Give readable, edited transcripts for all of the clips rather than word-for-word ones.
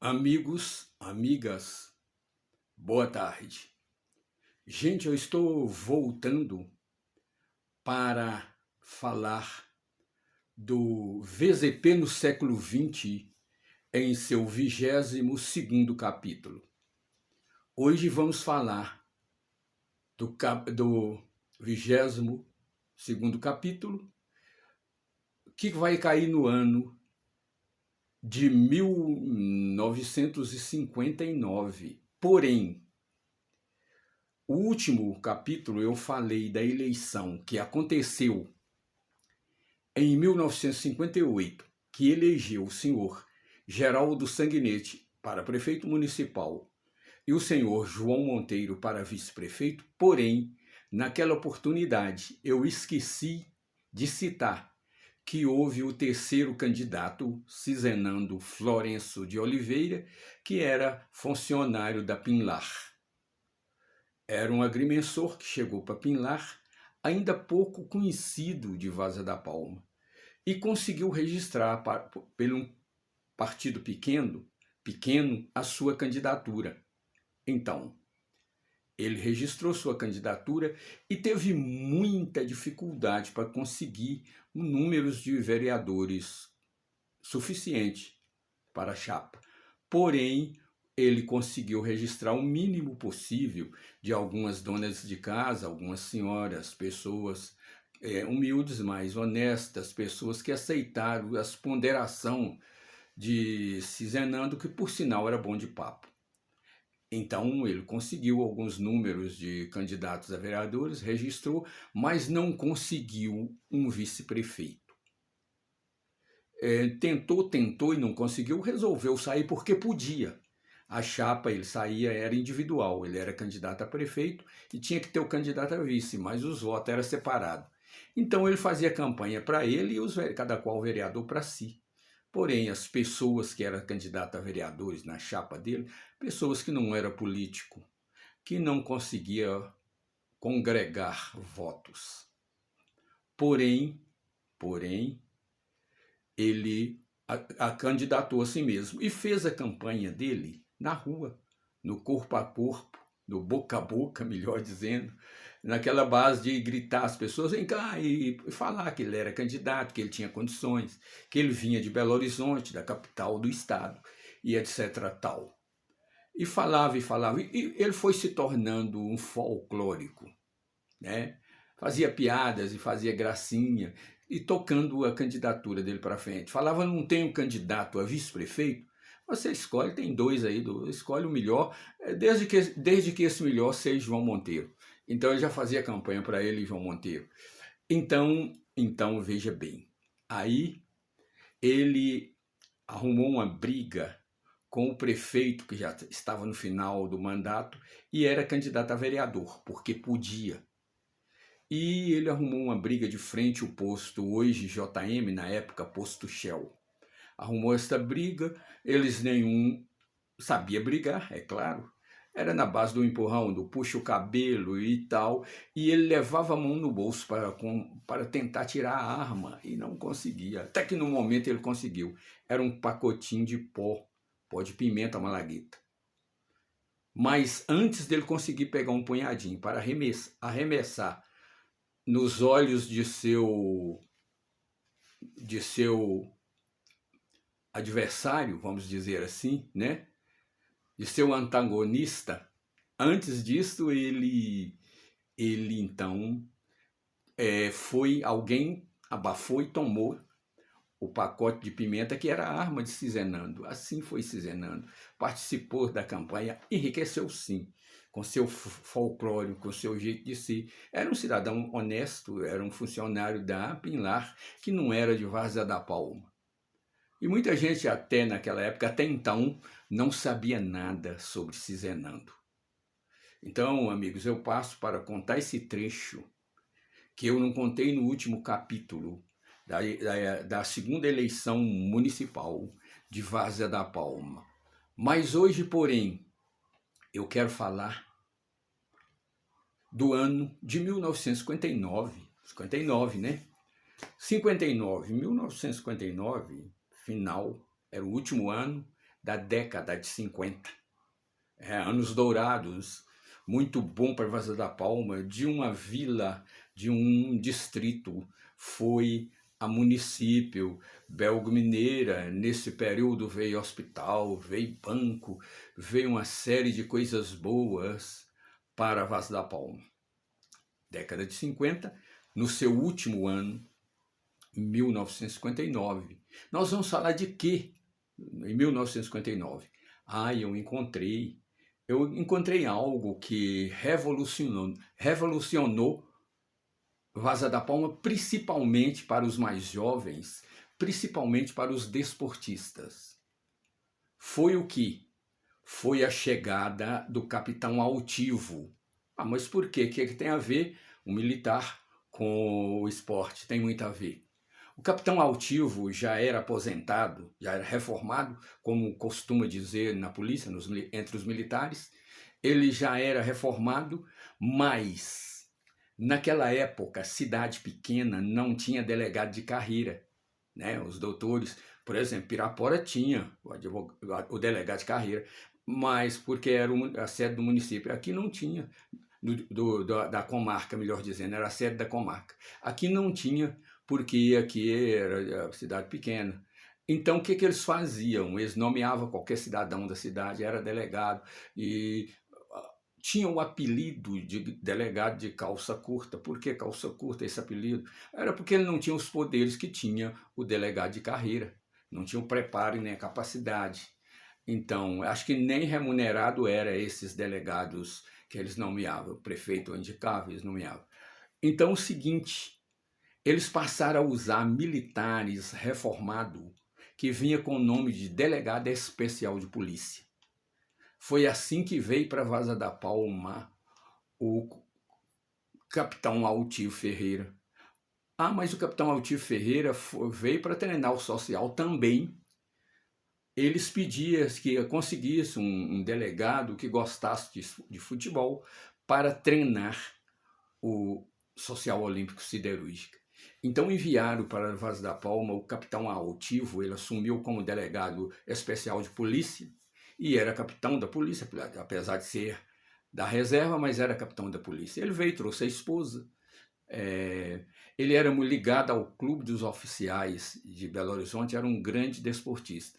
Amigos, amigas, boa tarde. Gente, eu estou voltando para falar do VZP no século XX em seu 22º capítulo. Hoje vamos falar do 22º capítulo, que vai cair no ano de 1959. Porém, o último capítulo eu falei da eleição que aconteceu em 1958, que elegeu o senhor Geraldo Sanguinetti para prefeito municipal e o senhor João Monteiro para vice-prefeito. Porém, naquela oportunidade eu esqueci de citar que houve o terceiro candidato, Cizenando Florencio de Oliveira, que era funcionário da Pinlar. Era um agrimensor que chegou para Pinlar, ainda pouco conhecido de Vaza da Palma, e conseguiu registrar pelo um partido pequeno, a sua candidatura. Então, ele registrou sua candidatura e teve muita dificuldade para conseguir números de vereadores suficiente para a chapa. Porém, ele conseguiu registrar o mínimo possível de algumas donas de casa, algumas senhoras, pessoas humildes, mas honestas, pessoas que aceitaram a ponderação de Cizenando, que por sinal era bom de papo. Então ele conseguiu alguns números de candidatos a vereadores, registrou, mas não conseguiu um vice-prefeito. Tentou e não conseguiu, resolveu sair porque podia. A chapa, ele saía, era individual, ele era candidato a prefeito e tinha que ter o candidato a vice, mas os votos eram separados. Então ele fazia campanha para ele e cada qual vereador para si. Porém, as pessoas que eram candidatas a vereadores na chapa dele, pessoas que não eram político, que não conseguia congregar votos. Porém, ele a candidatou a si mesmo e fez a campanha dele na rua, no corpo a corpo, no boca a boca, melhor dizendo, naquela base de gritar às pessoas, vem cá, e falar que ele era candidato, que ele tinha condições, que ele vinha de Belo Horizonte, da capital do estado, e etc. tal. E falava, e ele foi se tornando um folclórico, né? Fazia piadas e fazia gracinha, e tocando a candidatura dele para frente. Falava, não tem um candidato a vice-prefeito? Você escolhe, tem dois aí, escolhe o melhor, desde que esse melhor seja João Monteiro. Então eu já fazia campanha para ele, João Monteiro. Então veja bem, aí ele arrumou uma briga com o prefeito, que já estava no final do mandato, e era candidato a vereador, porque podia. E ele arrumou uma briga de frente ao posto, hoje JM, na época posto Shell. Arrumou essa briga, eles nenhum sabia brigar, é claro. Era na base do empurrão, do puxa o cabelo e tal, e ele levava a mão no bolso para tentar tirar a arma e não conseguia. Até que no momento ele conseguiu. Era um pacotinho de pó de pimenta malagueta. Mas antes dele conseguir pegar um punhadinho para arremessar nos olhos de seu adversário, vamos dizer assim, né? De seu antagonista, antes disso ele então alguém abafou e tomou o pacote de pimenta que era a arma de Cizenando. Assim foi Cizenando. Participou da campanha, enriqueceu sim, com seu folclore, com seu jeito de ser. Era um cidadão honesto, era um funcionário da Pinlar, que não era de Várzea da Palma. E muita gente até naquela época, até então, não sabia nada sobre Cizenando. Então, amigos, eu passo para contar esse trecho que eu não contei no último capítulo da segunda eleição municipal de Várzea da Palma. Mas hoje, porém, eu quero falar do ano de 1959, 59, né? 59, 1959, final, era o último ano da década de 50. Anos dourados, muito bom para Vaza da Palma, de uma vila, de um distrito, foi a município. Belgo Mineira, nesse período veio hospital, veio banco, veio uma série de coisas boas para Vaza da Palma. Década de 50, no seu último ano, 1959. Nós vamos falar de quê em 1959? Eu encontrei algo que revolucionou Vaza da Palma, principalmente para os mais jovens, principalmente para os desportistas. Foi o que? Foi a chegada do capitão Altivo. Mas por quê? O que tem a ver o militar com o esporte? Tem muito a ver. O capitão Altivo já era aposentado, já era reformado, como costuma dizer na polícia, entre os militares. Ele já era reformado, mas naquela época, cidade pequena não tinha delegado de carreira, né? Os doutores, por exemplo, Pirapora tinha o delegado de carreira, mas porque era a sede do município. Aqui não tinha, da comarca, melhor dizendo, era a sede da comarca. Aqui não tinha, porque aqui era cidade pequena. Então, o que eles faziam? Eles nomeavam qualquer cidadão da cidade, era delegado, e tinha o apelido de delegado de calça curta. Por que calça curta, esse apelido? Era porque ele não tinha os poderes que tinha o delegado de carreira, não tinha o preparo e nem a capacidade. Então, acho que nem remunerado era esses delegados que eles nomeavam, o prefeito indicava, eles nomeavam. Então, o seguinte, eles passaram a usar militares reformados que vinha com o nome de delegado especial de polícia. Foi assim que veio para Vaza da Palma o capitão Altivo Ferreira. Mas o capitão Altivo Ferreira veio para treinar o social também. Eles pediam que conseguisse um delegado que gostasse de futebol para treinar o Social Olímpico Siderúrgica. Então enviaram para Vaza da Palma o capitão Altivo. Ele assumiu como delegado especial de polícia e era capitão da polícia, apesar de ser da reserva, mas era capitão da polícia. Ele veio, trouxe a esposa. Ele era ligado ao Clube dos Oficiais de Belo Horizonte, era um grande desportista.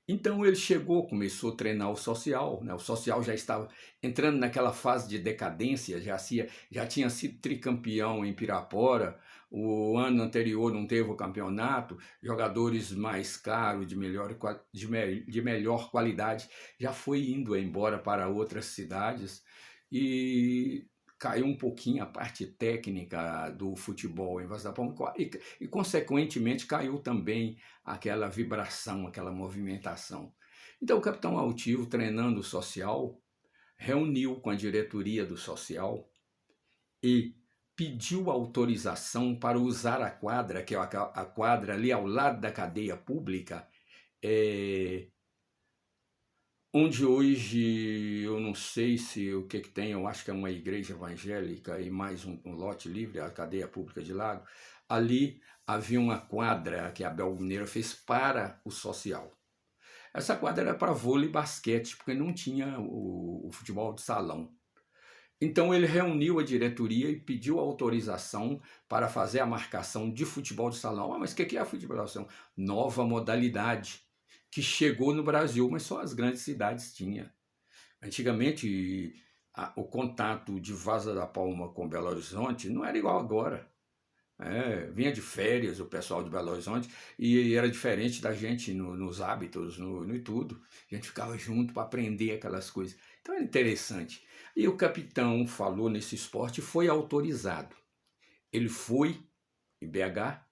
Então ele chegou, começou a treinar o social, né? O social já estava entrando naquela fase de decadência, já tinha sido tricampeão em Pirapora, o ano anterior não teve o campeonato, jogadores mais caros, de melhor qualidade, já foi indo embora para outras cidades e caiu um pouquinho a parte técnica do futebol em Vaza da Palma e consequentemente, caiu também aquela vibração, aquela movimentação. Então, o capitão Altivo, treinando o social, reuniu com a diretoria do social e pediu autorização para usar a quadra, que é a quadra ali ao lado da cadeia pública, onde hoje eu não sei se o que tem, eu acho que é uma igreja evangélica e mais um lote livre, a cadeia pública de lado. Ali havia uma quadra que a Belgo Mineira fez para o social. Essa quadra era para vôlei e basquete, porque não tinha o futebol de salão. Então ele reuniu a diretoria e pediu autorização para fazer a marcação de futebol de salão. Mas o que é a futebol de salão? Nova modalidade que chegou no Brasil, mas só as grandes cidades tinham. Antigamente, o contato de Vaza da Palma com Belo Horizonte não era igual agora. Vinha de férias o pessoal de Belo Horizonte e era diferente da gente nos hábitos, no tudo. A gente ficava junto para aprender aquelas coisas. Então era interessante. E o capitão falou nesse esporte e foi autorizado. Ele foi em BH,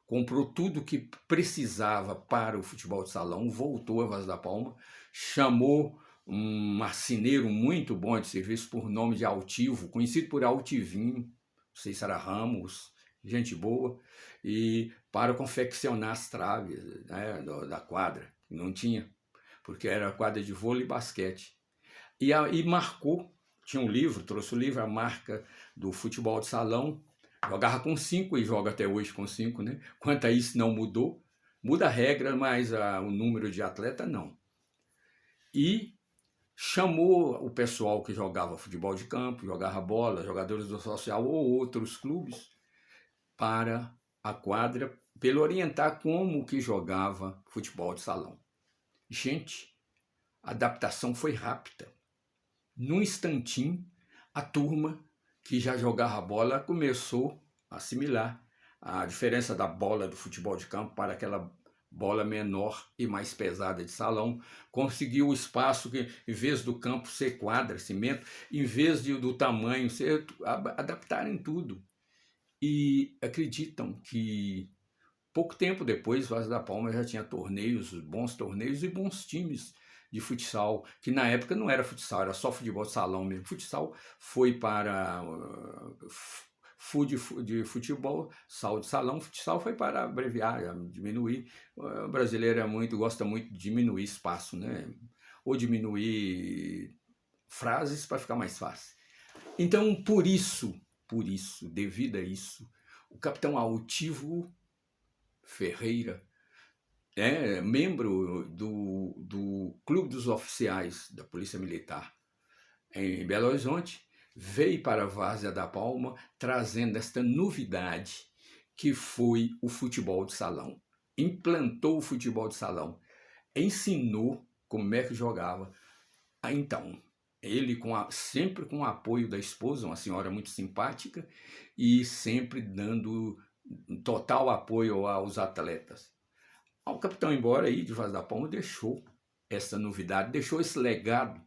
comprou tudo que precisava para o futebol de salão, voltou a Vaza da Palma, chamou um marceneiro muito bom de serviço por nome de Altivo, conhecido por Altivinho, não sei se era Ramos, gente boa, e para confeccionar as traves, né, da quadra. Não tinha, porque era quadra de vôlei e basquete. E marcou, tinha um livro, trouxe o livro, a marca do futebol de salão. Jogava com 5 e joga até hoje com 5, né? Quanto a isso não mudou. Muda a regra, mas o número de atleta não. e chamou o pessoal que jogava futebol de campo, jogava bola, jogadores do social ou outros clubes, para a quadra, para ele orientar como que jogava futebol de salão. Gente, a adaptação foi rápida. Num instantinho, a turma que já jogava bola começou a assimilar a diferença da bola do futebol de campo para aquela bola menor e mais pesada de salão. Conseguiu o espaço que, em vez do campo ser quadra, cimento, em vez do tamanho, adaptarem tudo. E acreditam que pouco tempo depois, Vaz da Palma já tinha bons torneios e bons times de futsal, que na época não era futsal, era só futebol de salão mesmo. Futsal foi para de futebol, sal de salão, futsal foi para abreviar, diminuir. O brasileiro gosta muito de diminuir espaço, né? Ou diminuir frases para ficar mais fácil. Então, por isso, devido a isso, o capitão Altivo Ferreira, membro do Clube dos Oficiais da Polícia Militar em Belo Horizonte, veio para a Várzea da Palma trazendo esta novidade que foi o futebol de salão. Implantou o futebol de salão, ensinou como é que jogava. Então, ele sempre com o apoio da esposa, uma senhora muito simpática, e sempre dando total apoio aos atletas. O capitão, embora aí de Vaz da Palma, deixou essa novidade, deixou esse legado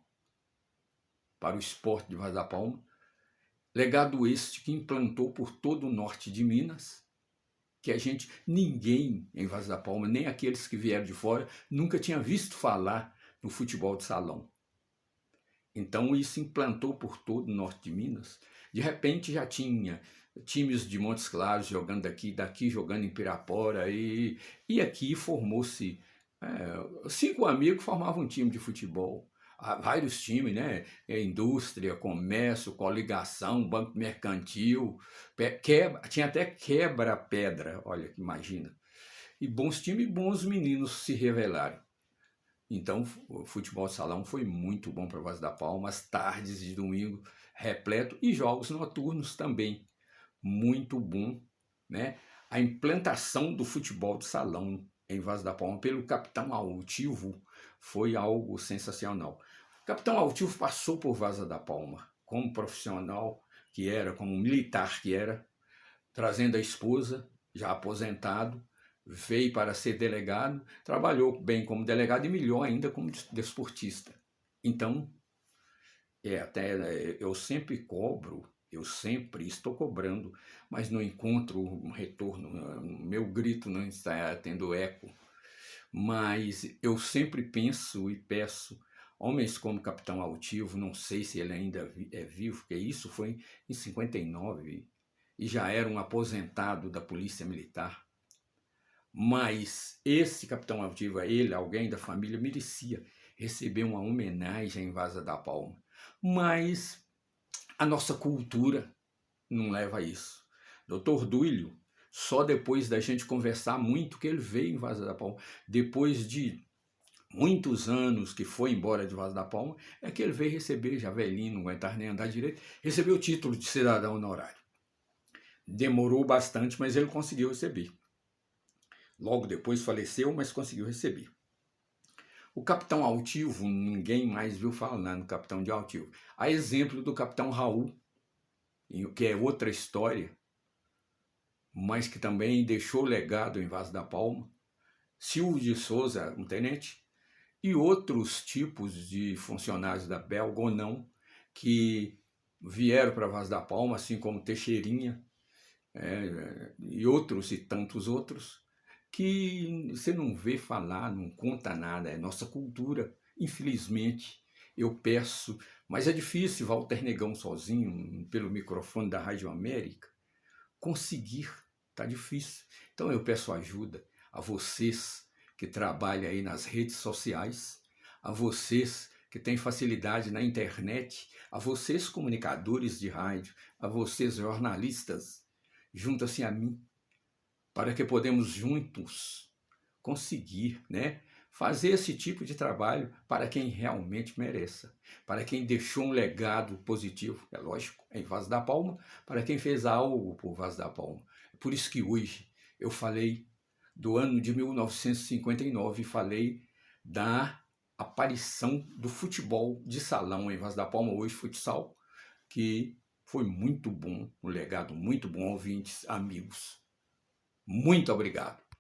para o esporte de Vaz da Palma, legado este que implantou por todo o norte de Minas, que ninguém em Vaz da Palma, nem aqueles que vieram de fora, nunca tinha visto falar no futebol de salão. Então isso implantou por todo o norte de Minas. De repente já tinha times de Montes Claros jogando daqui jogando em Pirapora, e aqui formou-se 5 amigos formavam um time de futebol. Há vários times, né? Indústria, comércio, coligação, banco mercantil, tinha até quebra-pedra, olha que imagina. E bons times e bons meninos se revelaram. Então, o futebol de salão foi muito bom para Vaz da Palma, as tardes de domingo repleto e jogos noturnos também. Muito bom, né? A implantação do futebol de salão em Vaz da Palma pelo capitão Altivo foi algo sensacional. O capitão Altivo passou por Vaz da Palma como profissional que era, como militar que era, trazendo a esposa, já aposentado, veio para ser delegado, trabalhou bem como delegado e melhor ainda como desportista. Então, eu sempre estou cobrando, mas não encontro um retorno, meu grito não está tendo eco. Mas eu sempre penso e peço, homens como Capitão Altivo, não sei se ele ainda é vivo, porque isso foi em 59 e já era um aposentado da Polícia Militar. Mas esse Capitão Altivo, alguém da família, merecia receber uma homenagem em Vaz da Palma. Mas a nossa cultura não leva a isso. Dr. Duílio, só depois da gente conversar muito que ele veio em Vaz da Palma, depois de muitos anos que foi embora de Vaz da Palma, é que ele veio receber, já velhinho, não aguentava nem andar direito, recebeu o título de cidadão honorário. Demorou bastante, mas ele conseguiu receber. Logo depois faleceu, mas conseguiu receber. O capitão Altivo, ninguém mais viu falar no capitão de Altivo. A exemplo do capitão Raul, que é outra história, mas que também deixou legado em Vaz da Palma. Silvio de Souza, um tenente, e outros tipos de funcionários da Belga ou não, que vieram para Vaz da Palma, assim como Teixeirinha, e outros e tantos outros, que você não vê falar, não conta nada, é nossa cultura, infelizmente. Eu peço, mas é difícil Walter Negão sozinho, pelo microfone da Rádio América, conseguir, tá difícil. Então eu peço ajuda a vocês que trabalham aí nas redes sociais, a vocês que têm facilidade na internet, a vocês comunicadores de rádio, a vocês jornalistas, juntam-se a mim, para que podemos juntos conseguir, né, fazer esse tipo de trabalho para quem realmente mereça, para quem deixou um legado positivo, é lógico, em Vaz da Palma, para quem fez algo por Vaz da Palma. Por isso que hoje eu falei do ano de 1959 e falei da aparição do futebol de salão em Vaz da Palma, hoje futsal, que foi muito bom, um legado muito bom, ouvintes, amigos. Muito obrigado.